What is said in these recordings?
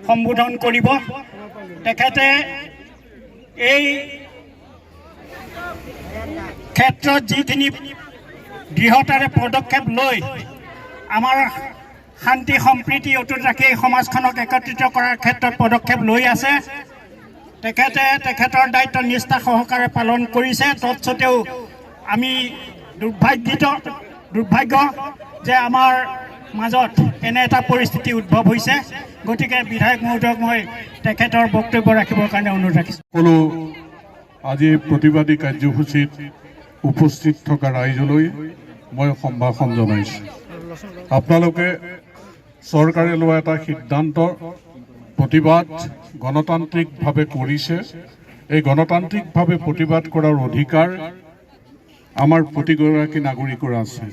সম্বোধন কৰিব। তেখেতে এই ক্ষেত্ৰত যিখিনি দৃঢ়তাৰে পদক্ষেপ লৈ আমাৰ শান্তি সম্প্ৰীতি অটুট ৰাখি সমাজখনক একত্ৰিত কৰাৰ ক্ষেত্ৰত পদক্ষেপ লৈ আছে। তেখেতে তেখেতৰ দায়িত্ব নিষ্ঠা সহকাৰে পালন কৰিছে। তৎসত্বেও আমি দুৰ্ভাগ্য যে আমাৰ মাজত এনে এটা পৰিস্থিতি উদ্ভৱ হৈছে। গতিকে বিধায়ক মহোদয়ক মই তেখেতৰ বক্তব্য ৰাখিবৰ কাৰণে অনুৰোধ ৰাখিছোঁ। সকলো আজি প্ৰতিবাদী কাৰ্যসূচীত উপস্থিত থকা ৰাইজলৈ মই সম্ভাষণ জনাইছোঁ। আপোনালোকে চৰকাৰে লোৱা এটা সিদ্ধান্ত প্ৰতিবাদ গণতান্ত্ৰিকভাৱে কৰিছে। এই গণতান্ত্ৰিকভাৱে প্ৰতিবাদ কৰাৰ অধিকাৰ আমাৰ প্ৰতিগৰাকী নাগৰিকৰ আছে।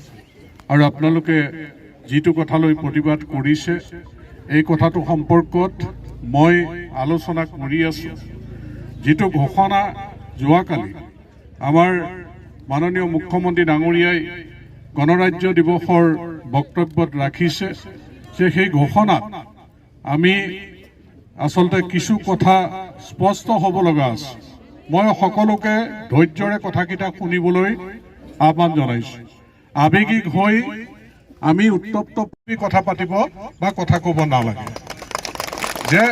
আৰু আপোনালোকে যিটো কথালৈ প্ৰতিবাদ কৰিছে এই কথাটো সম্পৰ্কত মই আলোচনা কৰি আছোঁ। যিটো ঘোষণা যোৱাকালি আমাৰ মাননীয় মুখ্যমন্ত্ৰী ডাঙৰীয়াই গণৰাজ্য দিৱসৰ বক্তব্যত ৰাখিছে যে সেই ঘোষণাত আমি আচলতে কিছু কথা স্পষ্ট হ'ব লগা আছে। মই সকলোকে ধৈৰ্যৰে কথাকেইটা শুনিবলৈ আহ্বান জনাইছোঁ। আৱেগিক হৈ আমি উত্তপ্ত কথা পাতিব বা কথা ক'ব নালাগে। যে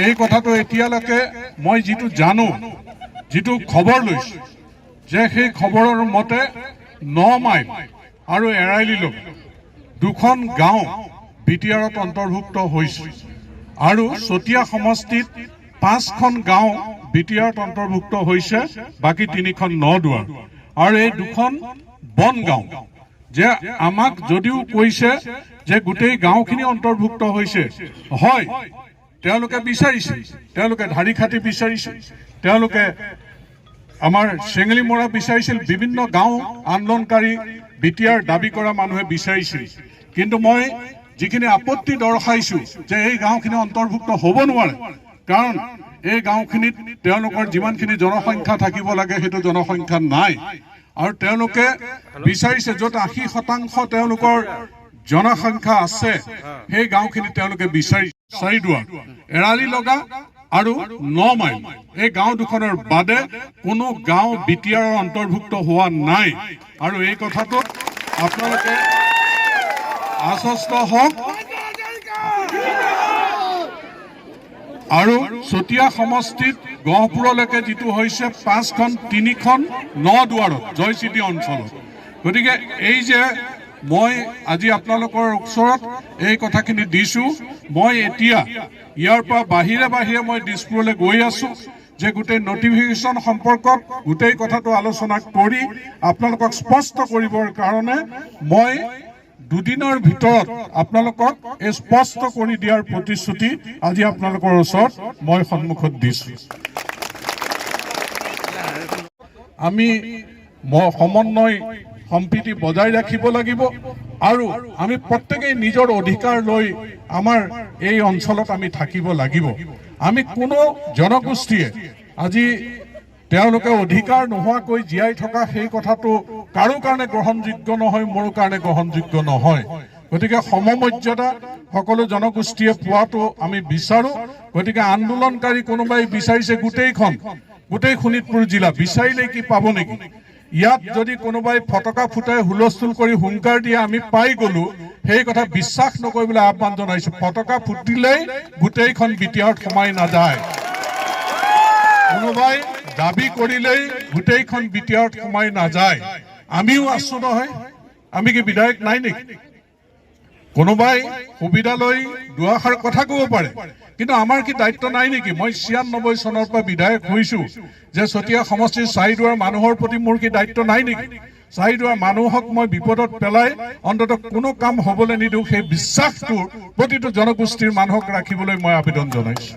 এই কথাটো এতিয়ালৈকে মই যিটো জানো, যিটো খবৰ লৈছোঁ, যে সেই খবৰৰ মতে 9 মাইল আৰু এৰাইলিলৈ 2খন গাঁও BTRত অন্তৰ্ভুক্ত হৈছে আৰু চতিয়া সমষ্টিত 5খন গাঁও BTRত অন্তৰ্ভুক্ত হৈছে, বাকী 3খন নদুৱাৰ আৰু এই 2খন বন গাঁও। যে আমাক যদিও কৈছে যে গোটেই গাঁওখিনি অন্তৰ্ভুক্ত হৈছে, হয় তেওঁলোকে বিচাৰিছে, তেওঁলোকে ধাৰি খাটি বিচাৰিছে, তেওঁলোকে আমাৰ চেঙেলি মৰা বিচাৰিছিল, বিভিন্ন গাঁও আন্দোলনকাৰী BTR দাবী কৰা মানুহে বিচাৰিছিল। কিন্তু মই যিখিনি আপত্তি দৰ্শাইছোঁ যে এই গাঁওখিনি অন্তৰ্ভুক্ত হ'ব নোৱাৰে, কাৰণ এই গাঁওখিনিত তেওঁলোকৰ যিমানখিনি জনসংখ্যা থাকিব লাগে সেইটো জনসংখ্যা নাই। আৰু তেওঁলোকে বিচাৰিছে য'ত 80% তেওঁলোকৰ জনসংখ্যা আছে সেই গাঁওখিনি তেওঁলোকে বিচাৰিছে। চাৰিদুৱাৰ, এৰালি লগা আৰু 9 মাইল এই গাঁও দুখনৰ বাদে কোনো গাঁও BTR অন্তৰ্ভুক্ত হোৱা নাই। আৰু এই কথাটোত আপোনালোকে আশ্বস্ত হওক। আৰু চতিয়া সমষ্টিত গহপুৰলৈকে যিটো হৈছে 5খন, 3খন নদুৱাৰত জয়চিটি অঞ্চলত। গতিকে এই যে মই আজি আপোনালোকৰ ওচৰত এই কথাখিনি দিছোঁ, মই এতিয়া ইয়াৰ পৰা বাহিৰে বাহিৰে মই দিছপুৰলৈ গৈ আছোঁ যে গোটেই নটিফিকেশ্যন সম্পৰ্কত গোটেই কথাটো আলোচনা কৰি আপোনালোকক স্পষ্ট কৰিবৰ কাৰণে মই 2 দিনৰ ভিতৰত আপোনালোকক স্পষ্ট কৰি দিয়াৰ প্ৰতিশ্ৰুতি আজি আপোনালোকৰ ওচৰত মই সন্মুখত দিছোঁ। আমি সমন্বয় সম্প্ৰীতি বজাই ৰাখিব লাগিব আৰু আমি প্ৰত্যেকেই নিজৰ অধিকাৰ লৈ আমাৰ এই অঞ্চলত আমি থাকিব লাগিব। আমি কোনো জনগোষ্ঠীয়ে আজি তেওঁলোকে অধিকাৰ নোহোৱাকৈ জীয়াই থকা সেই কথাটো কাৰো কাৰণে গ্ৰহণযোগ্য নহয়, মোৰ কাৰণে গ্ৰহণযোগ্য নহয়। গতিকে সমমৰ্যাদা সকলো জনগোষ্ঠীয়ে পোৱাটো আমি বিচাৰোঁ। গতিকে আন্দোলনকাৰী কোনোবাই বিচাৰিছে গোটেই শোণিতপুৰ জিলা বিচাৰিলে কি পাব নেকি? ইয়াত যদি কোনোবাই ফটকা ফুটাই হুলস্থুল কৰি হুংকাৰ দিয়ে আমি পাই গ'লো, সেই কথা বিশ্বাস নকৰিবলৈ আহ্বান জনাইছোঁ। ফটকা ফুটিলেই গোটেইখন BTRত সোমাই নাযায়। কোনোবাই দাবী কৰিলেই গোটেইখন BTRত সোমাই নাযায়। আমিও আছোঁ নহয়, আমি কি বিধায়ক নাই নেকি? কোনোবাই সুবিধা লৈ দুআষাৰ কথা ক'ব পাৰে, কিন্তু আমাৰ কি দায়িত্ব নাই নেকি? মই 96 চনৰ পৰা বিধায়ক হৈছোঁ, যে চতিয়া সমষ্টিৰ চাৰিদুৱাৰ মানুহৰ প্ৰতি মোৰ কি দায়িত্ব নাই নেকি? চাৰিদুৱাৰ মানুহক মই বিপদত পেলাই অন্ততঃ কোনো কাম হ'বলৈ নিদিওঁ, সেই বিশ্বাসটো প্ৰতিটো জনগোষ্ঠীৰ মানুহক ৰাখিবলৈ মই আবেদন জনাইছোঁ।